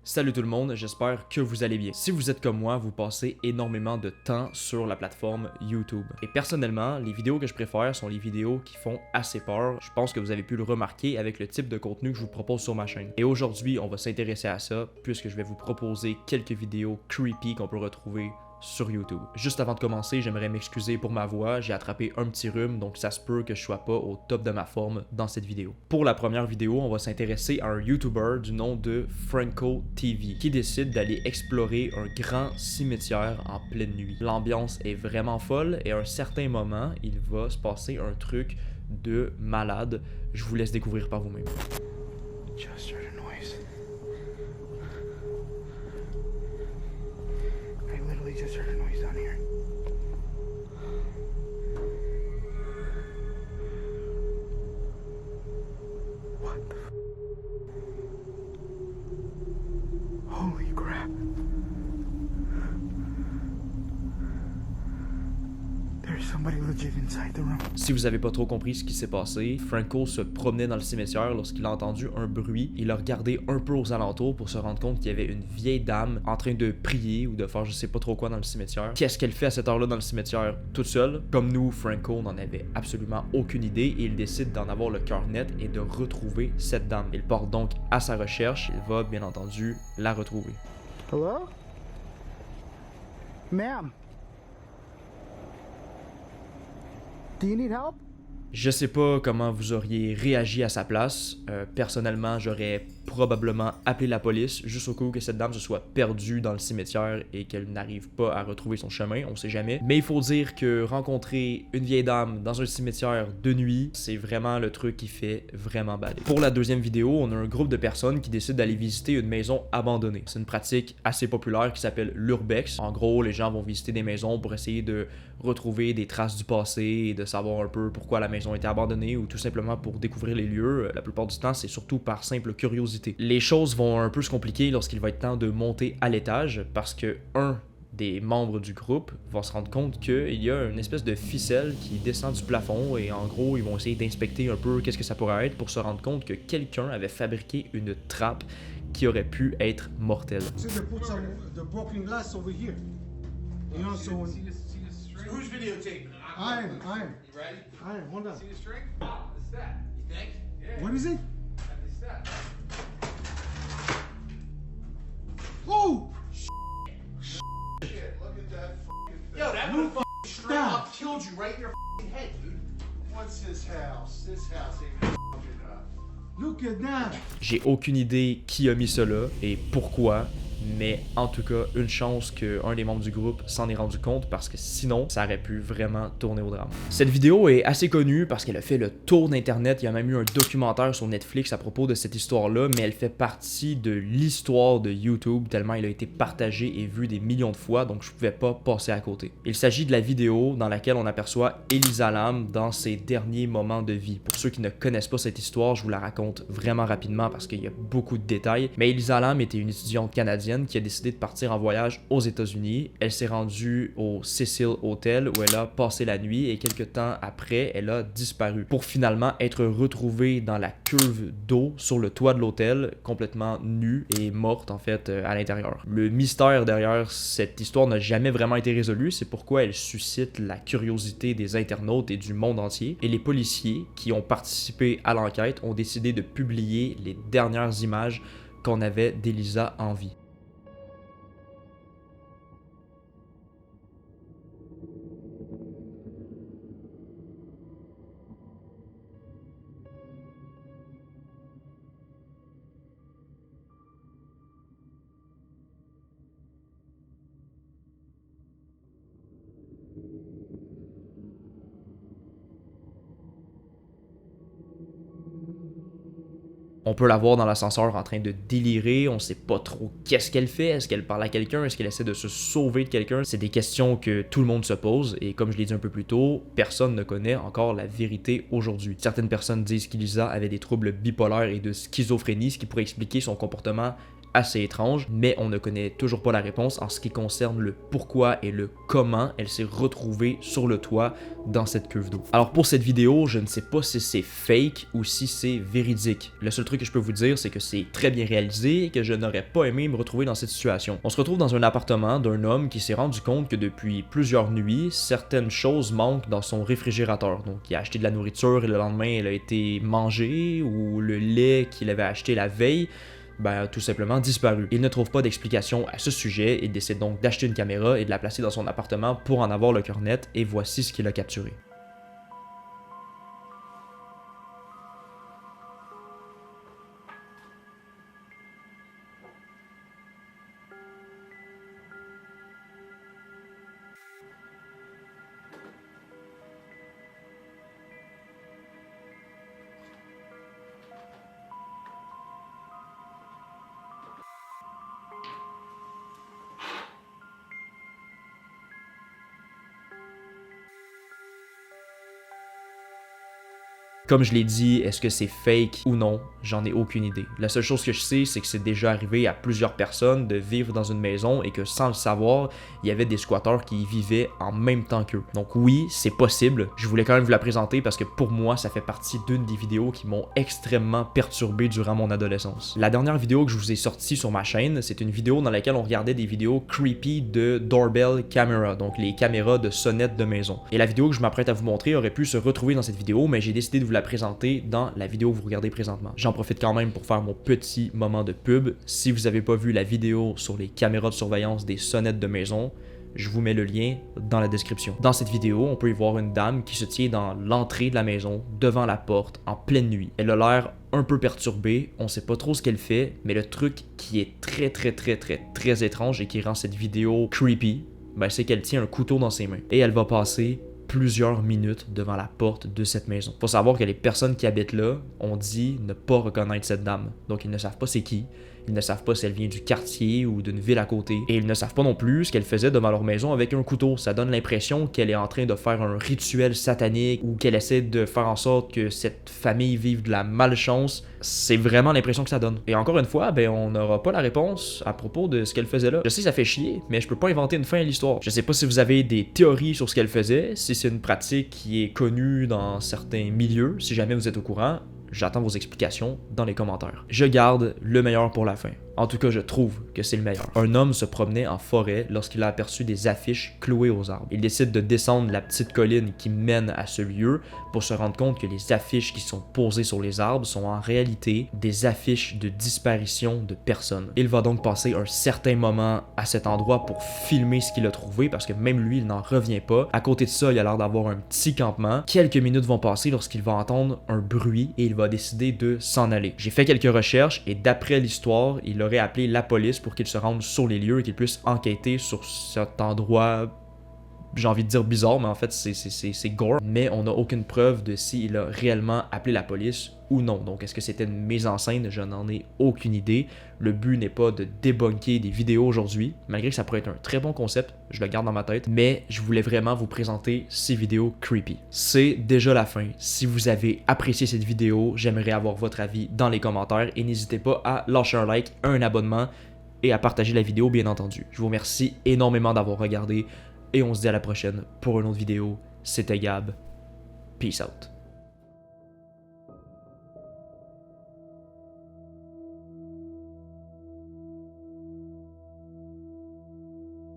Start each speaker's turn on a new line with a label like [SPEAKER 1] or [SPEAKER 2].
[SPEAKER 1] Salut tout le monde, j'espère que vous allez bien. Si vous êtes comme moi, vous passez énormément de temps sur la plateforme YouTube. Et personnellement, les vidéos que je préfère sont les vidéos qui font assez peur. Je pense que vous avez pu le remarquer avec le type de contenu que je vous propose sur ma chaîne. Et aujourd'hui, on va s'intéresser à ça puisque je vais vous proposer quelques vidéos creepy qu'on peut retrouver sur YouTube. Juste avant de commencer, j'aimerais m'excuser pour ma voix, j'ai attrapé un petit rhume, donc ça se peut que je sois pas au top de ma forme dans cette vidéo. Pour la première vidéo, on va s'intéresser à un YouTuber du nom de Franco TV, qui décide d'aller explorer un grand cimetière en pleine nuit. L'ambiance est vraiment folle et à un certain moment, il va se passer un truc de malade. Je vous laisse découvrir par vous-même.
[SPEAKER 2] Just heard a noise. I literally just heard a noise down here. What the f? Holy crap. There's somebody legit inside the room.
[SPEAKER 1] Si vous avez pas trop compris ce qui s'est passé, Franco se promenait dans le cimetière lorsqu'il a entendu un bruit. Il a regardé un peu aux alentours pour se rendre compte qu'il y avait une vieille dame en train de prier ou de faire je sais pas trop quoi dans le cimetière. Qu'est-ce qu'elle fait à cette heure-là dans le cimetière toute seule? Comme nous, Franco n'en avait absolument aucune idée et il décide d'en avoir le cœur net et de retrouver cette dame. Il part donc à sa recherche. Il va bien entendu la retrouver.
[SPEAKER 2] Hello? Ma'am? Do you need help?
[SPEAKER 1] Je sais pas comment vous auriez réagi à sa place. Personnellement, j'aurais probablement appelé la police juste au cas où que cette dame se soit perdue dans le cimetière et qu'elle n'arrive pas à retrouver son chemin, on sait jamais. Mais il faut dire que rencontrer une vieille dame dans un cimetière de nuit, c'est vraiment le truc qui fait vraiment bader. Pour la deuxième vidéo, on a un groupe de personnes qui décident d'aller visiter une maison abandonnée. C'est une pratique assez populaire qui s'appelle l'urbex. En gros, les gens vont visiter des maisons pour essayer de retrouver des traces du passé et de savoir un peu pourquoi la maison était abandonnée ou tout simplement pour découvrir les lieux. La plupart du temps, c'est surtout par simple curiosité. Les choses vont un peu se compliquer lorsqu'il va être temps de monter à l'étage parce que un des membres du groupe va se rendre compte qu'il y a une espèce de ficelle qui descend du plafond et en gros, ils vont essayer d'inspecter un peu qu'est-ce que ça pourrait être pour se rendre compte que quelqu'un avait fabriqué une trappe qui aurait pu être mortelle.
[SPEAKER 3] So they put some the broken glass over here. You know, so when
[SPEAKER 4] Who's videotaping?
[SPEAKER 3] I am.
[SPEAKER 4] You ready?
[SPEAKER 3] Hold on.
[SPEAKER 4] See the string? It's that. You think? Yeah.
[SPEAKER 3] What is it?
[SPEAKER 4] It's that.
[SPEAKER 3] Oh!
[SPEAKER 4] Shit, look at that fucking thing. Yo, that would fucking straight up killed you right in your fucking head, dude. What's this house? This house ain't been fucking up.
[SPEAKER 3] Look at that.
[SPEAKER 1] J'ai aucune idée qui a mis ça là et pourquoi, mais en tout cas, une chance qu'un des membres du groupe s'en est rendu compte parce que sinon, ça aurait pu vraiment tourner au drame. Cette vidéo est assez connue parce qu'elle a fait le tour d'internet. Il y a même eu un documentaire sur Netflix à propos de cette histoire-là, mais elle fait partie de l'histoire de YouTube tellement il a été partagé et vu des millions de fois, donc je pouvais pas passer à côté. Il s'agit de la vidéo dans laquelle on aperçoit Elisa Lam dans ses derniers moments de vie. Pour ceux qui ne connaissent pas cette histoire, je vous la raconte vraiment rapidement parce qu'il y a beaucoup de détails, mais Elisa Lam était une étudiante canadienne qui a décidé de partir en voyage aux États-Unis. Elle s'est rendue au Cecil Hotel où elle a passé la nuit et quelques temps après, elle a disparu pour finalement être retrouvée dans la cuve d'eau sur le toit de l'hôtel, complètement nue et morte en fait à l'intérieur. Le mystère derrière cette histoire n'a jamais vraiment été résolu, c'est pourquoi elle suscite la curiosité des internautes et du monde entier. Et les policiers qui ont participé à l'enquête ont décidé de publier les dernières images qu'on avait d'Elisa en vie. On peut la voir dans l'ascenseur en train de délirer, on sait pas trop qu'est-ce qu'elle fait, est-ce qu'elle parle à quelqu'un, est-ce qu'elle essaie de se sauver de quelqu'un. C'est des questions que tout le monde se pose et comme je l'ai dit un peu plus tôt, personne ne connaît encore la vérité aujourd'hui. Certaines personnes disent qu'Elisa avait des troubles bipolaires et de schizophrénie, ce qui pourrait expliquer son comportement assez étrange, mais on ne connaît toujours pas la réponse en ce qui concerne le pourquoi et le comment elle s'est retrouvée sur le toit dans cette cuve d'eau. Alors pour cette vidéo, je ne sais pas si c'est fake ou si c'est véridique. Le seul truc que je peux vous dire, c'est que c'est très bien réalisé et que je n'aurais pas aimé me retrouver dans cette situation. On se retrouve dans un appartement d'un homme qui s'est rendu compte que depuis plusieurs nuits, certaines choses manquent dans son réfrigérateur. Donc il a acheté de la nourriture et le lendemain elle a été mangée, ou le lait qu'il avait acheté la veille a tout simplement disparu. Il ne trouve pas d'explication à ce sujet et décide donc d'acheter une caméra et de la placer dans son appartement pour en avoir le cœur net, et voici ce qu'il a capturé. Comme je l'ai dit, est-ce que c'est fake ou non? J'en ai aucune idée. La seule chose que je sais, c'est que c'est déjà arrivé à plusieurs personnes de vivre dans une maison et que sans le savoir, il y avait des squatteurs qui y vivaient en même temps qu'eux. Donc oui, c'est possible. Je voulais quand même vous la présenter parce que pour moi, ça fait partie d'une des vidéos qui m'ont extrêmement perturbé durant mon adolescence. La dernière vidéo que je vous ai sortie sur ma chaîne, c'est une vidéo dans laquelle on regardait des vidéos creepy de doorbell camera, donc les caméras de sonnette de maison. Et la vidéo que je m'apprête à vous montrer aurait pu se retrouver dans cette vidéo, mais j'ai décidé de vous la présenter dans la vidéo que vous regardez présentement. J'en profite quand même pour faire mon petit moment de pub. Si vous n'avez pas vu la vidéo sur les caméras de surveillance des sonnettes de maison, je vous mets le lien dans la description. Dans cette vidéo, on peut y voir une dame qui se tient dans l'entrée de la maison, devant la porte, en pleine nuit. Elle a l'air un peu perturbée, on sait pas trop ce qu'elle fait, mais le truc qui est très étrange et qui rend cette vidéo creepy, c'est qu'elle tient un couteau dans ses mains. Et elle va passer plusieurs minutes devant la porte de cette maison. Faut savoir que les personnes qui habitent là ont dit ne pas reconnaître cette dame. Donc ils ne savent pas c'est qui, ils ne savent pas si elle vient du quartier ou d'une ville à côté, et ils ne savent pas non plus ce qu'elle faisait devant leur maison avec un couteau. Ça donne l'impression qu'elle est en train de faire un rituel satanique ou qu'elle essaie de faire en sorte que cette famille vive de la malchance. C'est vraiment l'impression que ça donne. Et encore une fois, on n'aura pas la réponse à propos de ce qu'elle faisait là. Je sais, ça fait chier, mais je peux pas inventer une fin à l'histoire. Je sais pas si vous avez des théories sur ce qu'elle faisait, si c'est une pratique qui est connue dans certains milieux, si jamais vous êtes au courant. J'attends vos explications dans les commentaires. Je garde le meilleur pour la fin. En tout cas, je trouve que c'est le meilleur. Un homme se promenait en forêt lorsqu'il a aperçu des affiches clouées aux arbres. Il décide de descendre la petite colline qui mène à ce lieu pour se rendre compte que les affiches qui sont posées sur les arbres sont en réalité des affiches de disparition de personnes. Il va donc passer un certain moment à cet endroit pour filmer ce qu'il a trouvé parce que même lui, il n'en revient pas. À côté de ça, il a l'air d'avoir un petit campement. Quelques minutes vont passer lorsqu'il va entendre un bruit et il va décider de s'en aller. J'ai fait quelques recherches et d'après l'histoire, il aurait appelé la police pour qu'il se rende sur les lieux et qu'il puisse enquêter sur cet endroit, j'ai envie de dire bizarre, mais en fait c'est gore. Mais on n'a aucune preuve de s'il a réellement appelé la police ou non. Donc est-ce que c'était une mise en scène? Je n'en ai aucune idée. Le but n'est pas de débunker des vidéos aujourd'hui, malgré que ça pourrait être un très bon concept, je le garde dans ma tête, mais je voulais vraiment vous présenter ces vidéos creepy. C'est déjà la fin. Si vous avez apprécié cette vidéo, j'aimerais avoir votre avis dans les commentaires et n'hésitez pas à lâcher un like, un abonnement et à partager la vidéo bien entendu. Je vous remercie énormément d'avoir regardé et on se dit à la prochaine pour une autre vidéo. C'était Gab. Peace out.